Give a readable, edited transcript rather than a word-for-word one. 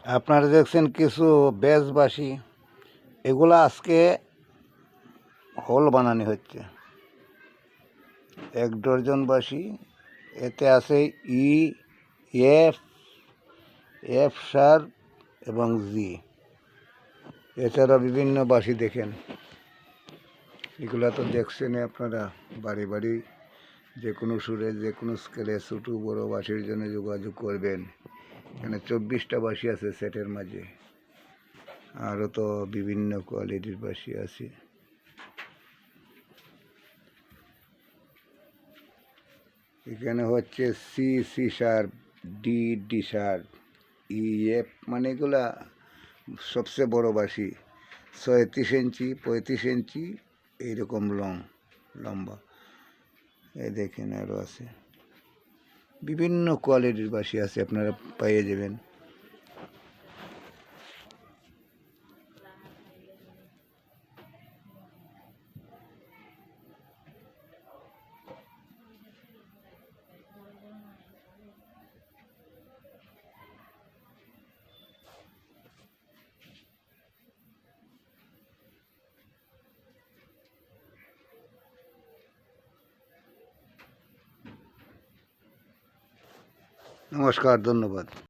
আপনারা দেখছেন কিছু বেজবাসী, এগুলো আজকে হোল বানানো হচ্ছে 1 ডজন বাঁশি। এতে আছে ই, এফ, এফ শার্প এবং জি। এছাড়া বিভিন্ন বাঁশি দেখেন, এগুলা তো দেখছেন আপনারা। বাড়ি বাড়ি যে কোনো সুরে যে কোনো স্কেলে ছোটো বড়ো বাঁশির জন্য যোগাযোগ করবেন। এখানে 24টা বাঁশি আছে সেটের মাঝে, আরও তো বিভিন্ন কোয়ালিটির বাঁশি আছে। এখানে হচ্ছে C, C sharp, D, D sharp, E, F, মানে এগুলা সবচেয়ে বড় বাঁশি। 36 ইঞ্চি, 35 ইঞ্চি, এইরকম লম্বা। এই দেখেন আরও আছে, বিভিন্ন কোয়ালিটির বাঁশি আছে, আপনারা পেয়ে যাবেন। নমস্কার, ধন্যবাদ।